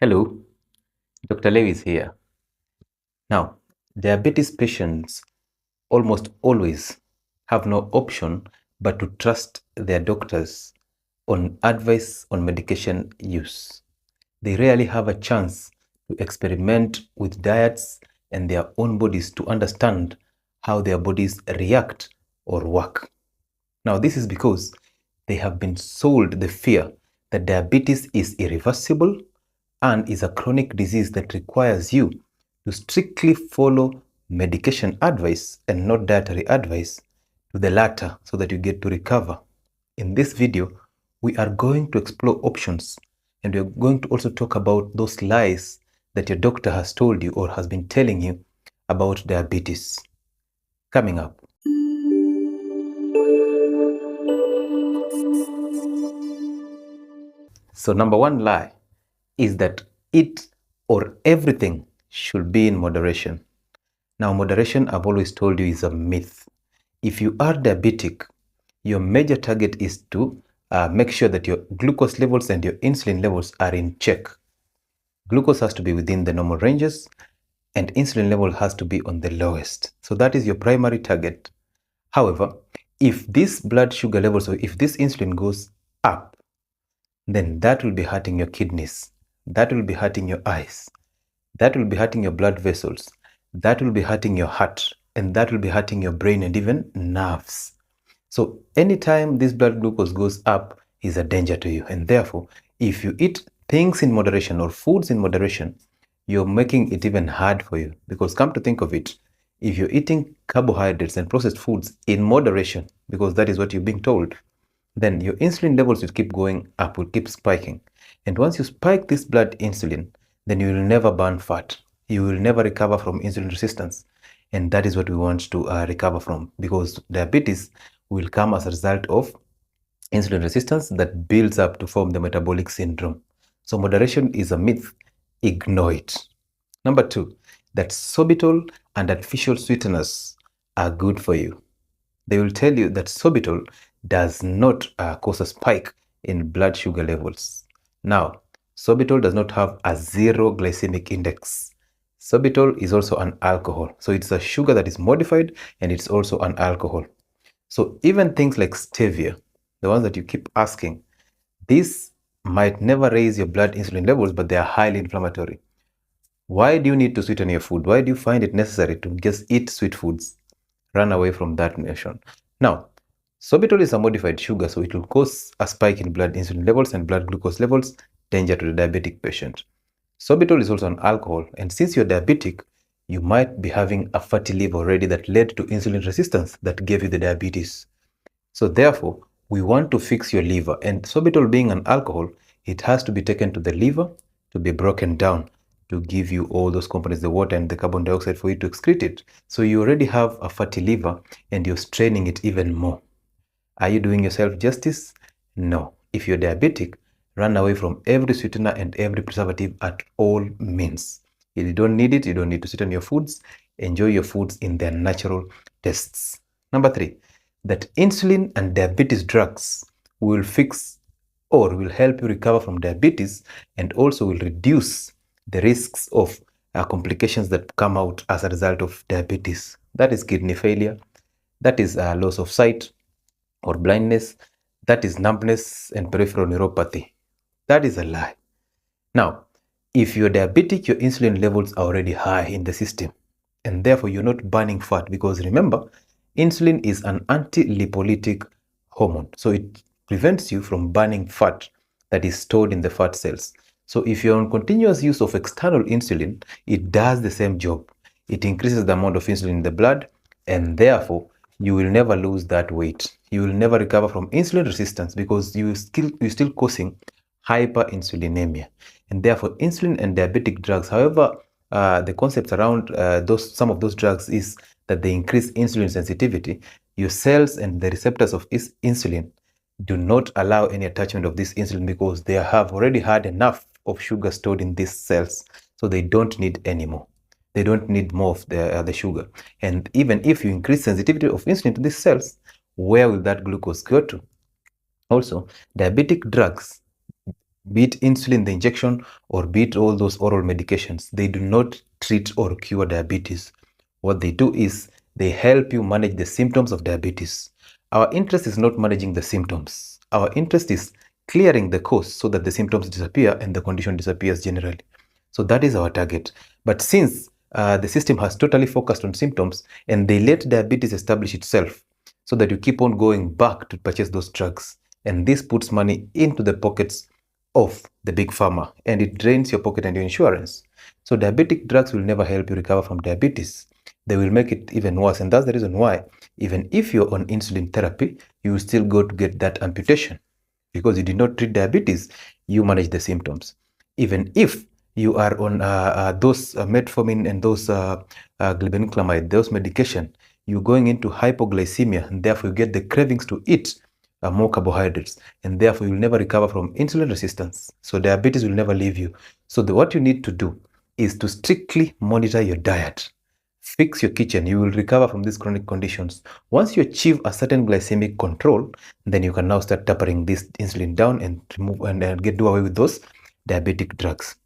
Hello, Dr. Lewis here. Now, diabetes patients almost always have no option but to trust their doctors on advice on medication use. They rarely have a chance to experiment with diets and their own bodies to understand how their bodies react or work. Now, this is because they have been sold the fear that diabetes is irreversible and is a chronic disease that requires you to strictly follow medication advice and not dietary advice to the latter so that you get to recover. In this video, we are going to explore options and we are going to also talk about those lies that your doctor has told you or has been telling you about diabetes. Coming up. So number one lie is that it or everything should be in moderation. Now, moderation, I've always told you, is a myth. If you are diabetic, your major target is to make sure that your glucose levels and your insulin levels are in check. Glucose has to be within the normal ranges and insulin level has to be on the lowest. So that is your primary target. However, if this blood sugar levels or if this insulin goes up, then that will be hurting your kidneys, that will be hurting your eyes, that will be hurting your blood vessels, that will be hurting your heart, and that will be hurting your brain and even nerves. So anytime this blood glucose goes up is a danger to you. And therefore, if you eat things in moderation or foods in moderation, you're making it even hard for you. Because come to think of it, if you're eating carbohydrates and processed foods in moderation, because that is what you're being told, then your insulin levels will keep going up, will keep spiking. And once you spike this blood insulin, then you will never burn fat. You will never recover from insulin resistance. And that is what we want to recover from, because diabetes will come as a result of insulin resistance that builds up to form the metabolic syndrome. So moderation is a myth. Ignore it. Number two, that sorbitol and artificial sweeteners are good for you. They will tell you that sorbitol does not cause a spike in blood sugar levels. Now, sorbitol does not have a zero glycemic index. Sorbitol is also an alcohol. So it's a sugar that is modified and it's also an alcohol. So even things like stevia, the ones that you keep asking, these might never raise your blood insulin levels, but they are highly inflammatory. Why do you need to sweeten your food? Why do you find it necessary to just eat sweet foods? Run away from that notion. Now, sorbitol is a modified sugar, so it will cause a spike in blood insulin levels and blood glucose levels, danger to the diabetic patient. Sorbitol is also an alcohol, and since you're diabetic, you might be having a fatty liver already that led to insulin resistance that gave you the diabetes. So therefore, we want to fix your liver, and sorbitol being an alcohol, it has to be taken to the liver to be broken down to give you all those components, the water and the carbon dioxide, for you to excrete it. So you already have a fatty liver and you're straining it even more. Are you doing yourself justice? No. If you're diabetic, run away from every sweetener and every preservative at all means. If you don't need it, you don't need to sweeten your foods. Enjoy your foods in their natural tastes. Number three, that insulin and diabetes drugs will fix or will help you recover from diabetes and also will reduce the risks of complications that come out as a result of diabetes. That is kidney failure, that is loss of sight or blindness, that is numbness and peripheral neuropathy. That is a lie. Now, if you're diabetic, your insulin levels are already high in the system and therefore you're not burning fat, because remember, insulin is an anti-lipolytic hormone. So it prevents you from burning fat that is stored in the fat cells. So if you're on continuous use of external insulin, it does the same job. It increases the amount of insulin in the blood and therefore you will never lose that weight. You will never recover from insulin resistance because you're still causing hyperinsulinemia. And therefore insulin and diabetic drugs, however, the concept around some of those drugs is that they increase insulin sensitivity. Your cells and the receptors of insulin do not allow any attachment of this insulin because they have already had enough of sugar stored in these cells, so they don't need any more. They don't need more of the sugar. And even if you increase sensitivity of insulin to these cells, where will that glucose go to? Also, diabetic drugs be it insulin, the injection, or be it all those oral medications, they do not treat or cure diabetes. What they do is they help you manage the symptoms of diabetes. Our interest is not managing the symptoms. Our interest is clearing the cause so that the symptoms disappear and the condition disappears generally. So that is our target. But since the system has totally focused on symptoms and they let diabetes establish itself so that you keep on going back to purchase those drugs, and this puts money into the pockets of the big pharma and it drains your pocket and your insurance. So diabetic drugs will never help you recover from diabetes. They will make it even worse, and that's the reason why even if you're on insulin therapy, you will still go to get that amputation because you did not treat diabetes, you manage the symptoms. Even if you are on those metformin and those glibenclamide, those medication, you're going into hypoglycemia and therefore you get the cravings to eat more carbohydrates, and therefore you'll never recover from insulin resistance. So diabetes will never leave you. So what you need to do is to strictly monitor your diet. Fix your kitchen, you will recover from these chronic conditions. Once you achieve a certain glycemic control, then you can now start tapering this insulin down and remove and do away with those diabetic drugs.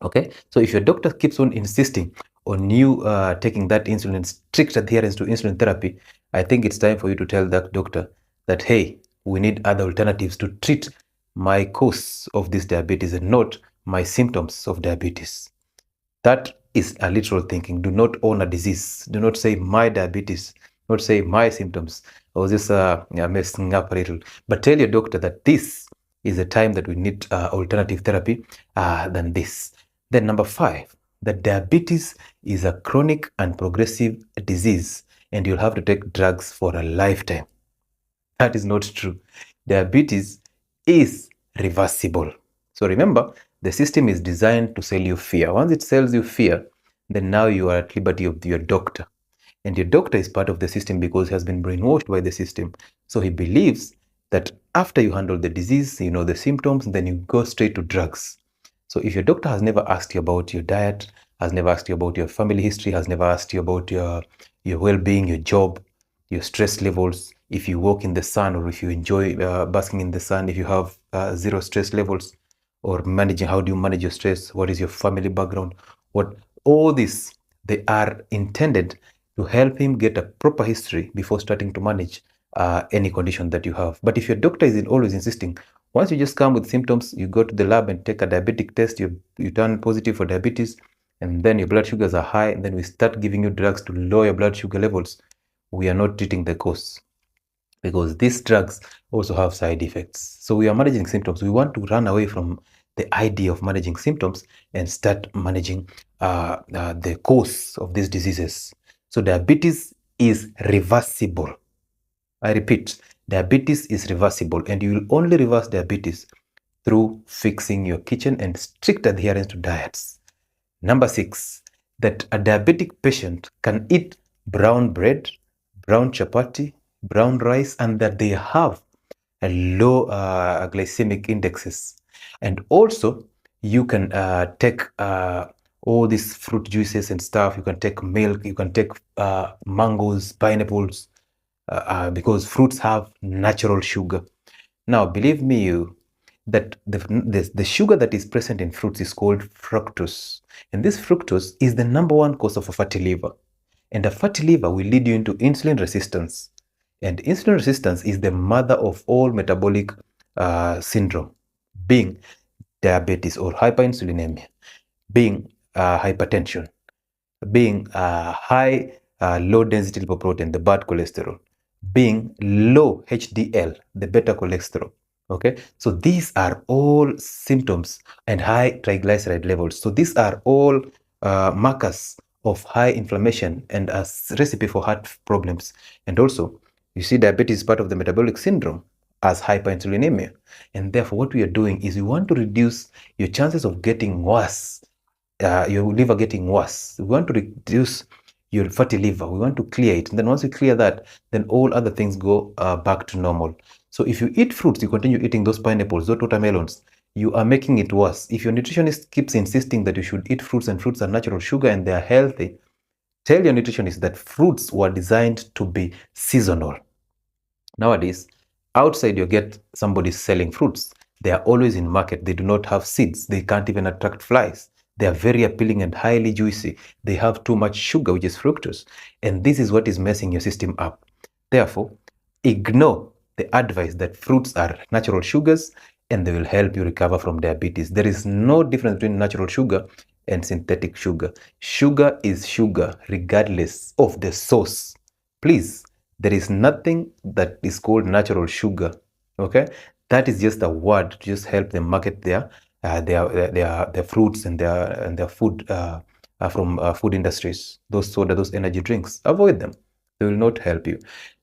Okay, so if your doctor keeps on insisting on you taking that insulin, strict adherence to insulin therapy, I think it's time for you to tell that doctor that, hey, we need other alternatives to treat my cause of this diabetes and not my symptoms of diabetes. That is a literal thinking. Do not own a disease. Do not say my diabetes. Do not say my symptoms. I was just messing up a little. But tell your doctor that this is a time that we need alternative therapy than this. Then number 5, that diabetes is a chronic and progressive disease and you'll have to take drugs for a lifetime. That is not true. Diabetes is reversible. So remember, the system is designed to sell you fear. Once it sells you fear, then now you are at liberty of your doctor. And your doctor is part of the system because he has been brainwashed by the system. So he believes that after you handle the disease, you know the symptoms, then you go straight to drugs. So if your doctor has never asked you about your diet, has never asked you about your family history, has never asked you about your well-being, your job, your stress levels, if you walk in the sun or if you enjoy basking in the sun, if you have zero stress levels, or managing, how do you manage your stress, what is your family background, what all this, they are intended to help him get a proper history before starting to manage any condition that you have. But if your doctor is always insisting, once you just come with symptoms, you go to the lab and take a diabetic test, you turn positive for diabetes, and then your blood sugars are high, and then we start giving you drugs to lower your blood sugar levels, we are not treating the cause, because these drugs also have side effects. So we are managing symptoms. We want to run away from the idea of managing symptoms and start managing the cause of these diseases. So diabetes is reversible. I repeat, diabetes is reversible, and you will only reverse diabetes through fixing your kitchen and strict adherence to diets. Number 6, that a diabetic patient can eat brown bread, brown chapati, brown rice, and that they have a low glycemic indexes. And also, you can take all these fruit juices and stuff. You can take milk, you can take mangoes, pineapples, because fruits have natural sugar. Now, believe me, that the sugar that is present in fruits is called fructose. And this fructose is the number 1 cause of a fatty liver. And a fatty liver will lead you into insulin resistance. And insulin resistance is the mother of all metabolic syndrome, being diabetes or hyperinsulinemia, being hypertension, being high low density lipoprotein, the bad cholesterol, being low HDL, the beta cholesterol. Okay, so these are all symptoms, and high triglyceride levels. So these are all markers of high inflammation and a recipe for heart problems. And also, you see, diabetes is part of the metabolic syndrome as hyperinsulinemia. And therefore, what we are doing is we want to reduce your chances of getting worse, your liver getting worse. We want to reduce your fatty liver. We want to clear it. And then once we clear that, then all other things go back to normal. So if you eat fruits, you continue eating those pineapples, those watermelons, you are making it worse. If your nutritionist keeps insisting that you should eat fruits and fruits are natural sugar and they are healthy, tell your nutritionist that fruits were designed to be seasonal. Nowadays, outside you get somebody selling fruits. They are always in market. They do not have seeds. They can't even attract flies. They are very appealing and highly juicy. They have too much sugar, which is fructose. And this is what is messing your system up. Therefore, ignore the advice that fruits are natural sugars and they will help you recover from diabetes. There is no difference between natural sugar and synthetic sugar. Sugar is sugar regardless of the source. Please, there is nothing that is called natural sugar. Okay, that is just a word to just help them market their fruits and their food from food industries. Those soda, those energy drinks, avoid them. They will not help you.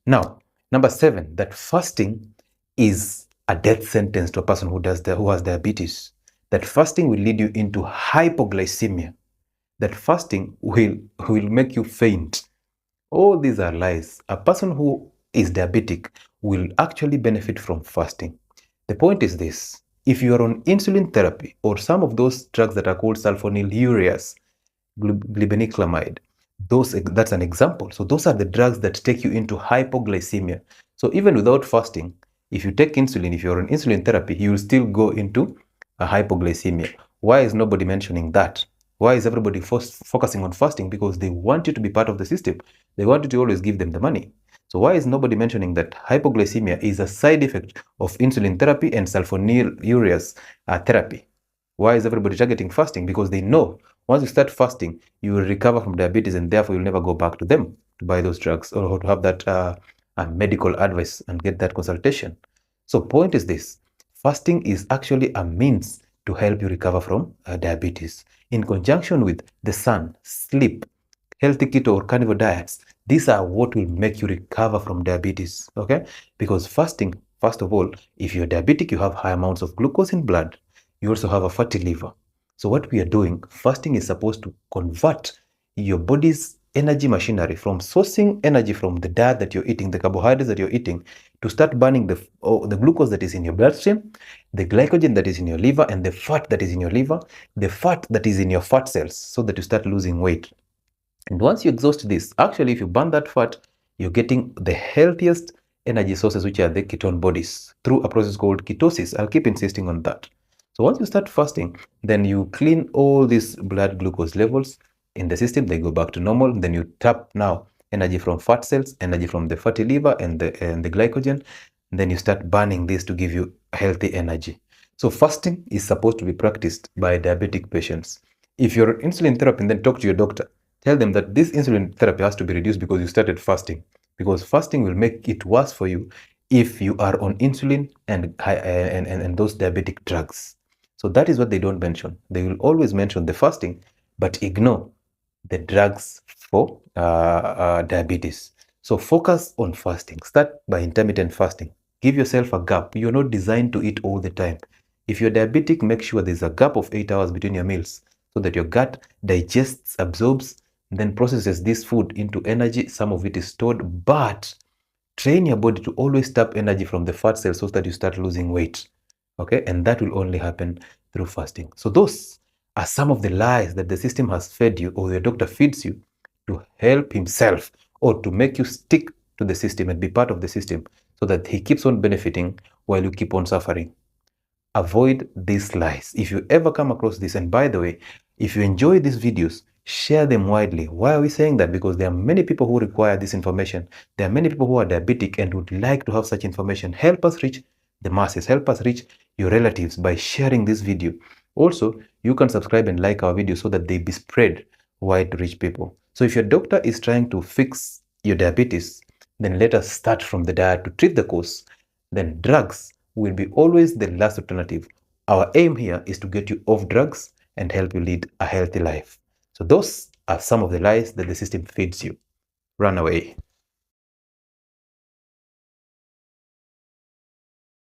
Now, number 7, that fasting is a death sentence to a person who has diabetes. That fasting will lead you into hypoglycemia. That fasting will make you faint. All these are lies. A person who is diabetic will actually benefit from fasting. The point is this: if you are on insulin therapy or some of those drugs that are called sulfonylureas, glibenclamide, that's an example. So those are the drugs that take you into hypoglycemia. So even without fasting, if you take insulin, if you're on insulin therapy, you will still go into a hypoglycemia. Why is nobody mentioning that? Why is everybody focusing on fasting? Because they want you to be part of the system. They want you to always give them the money. So why is nobody mentioning that hypoglycemia is a side effect of insulin therapy and sulfonylureas therapy? Why is everybody targeting fasting? Because they know once you start fasting, you will recover from diabetes and therefore you'll never go back to them to buy those drugs or to have that medical advice and get that consultation. So point is this: fasting is actually a means to help you recover from diabetes. In conjunction with the sun, sleep, healthy keto or carnivore diets, these are what will make you recover from diabetes, okay? Because fasting, first of all, if you're diabetic, you have high amounts of glucose in blood. You also have a fatty liver. So what we are doing, fasting is supposed to convert your body's energy machinery from sourcing energy from the diet that you're eating, the carbohydrates that you're eating, to start burning the glucose that is in your bloodstream, the glycogen that is in your liver, and the fat that is in your liver, the fat that is in your fat cells, so that you start losing weight. And once you exhaust this, actually, if you burn that fat, you're getting the healthiest energy sources, which are the ketone bodies, through a process called ketosis. I'll keep insisting on that. So once you start fasting, then you clean all these blood glucose levels in the system. They go back to normal. Then you tap now energy from fat cells, energy from the fatty liver and the glycogen. And then you start burning this to give you healthy energy. So fasting is supposed to be practiced by diabetic patients. If you're on insulin therapy, then talk to your doctor. Tell them that this insulin therapy has to be reduced because you started fasting. Because fasting will make it worse for you if you are on insulin and those diabetic drugs. So that is what they don't mention. They will always mention the fasting, but ignore the drugs for diabetes. So focus on fasting. Start by intermittent fasting. Give yourself a gap. You're not designed to eat all the time. If you're diabetic, make sure there's a gap of 8 hours between your meals so that your gut digests, absorbs, then processes this food into energy. Some of it is stored, but train your body to always tap energy from the fat cells so that you start losing weight. Okay, and that will only happen through fasting. So those are some of the lies that the system has fed you, or your doctor feeds you, to help himself or to make you stick to the system and be part of the system so that he keeps on benefiting while you keep on suffering. Avoid these lies. If you ever come across this, and by the way, if you enjoy these videos, share them widely. Why are we saying that? Because there are many people who require this information. There are many people who are diabetic and would like to have such information. Help us reach the masses. Help us reach your relatives by sharing this video. Also, you can subscribe and like our videos so that they be spread wide to reach people. So if your doctor is trying to fix your diabetes, then let us start from the diet to treat the cause. Then drugs will be always the last alternative. Our aim here is to get you off drugs and help you lead a healthy life. So those are some of the lies that the system feeds you. Run away.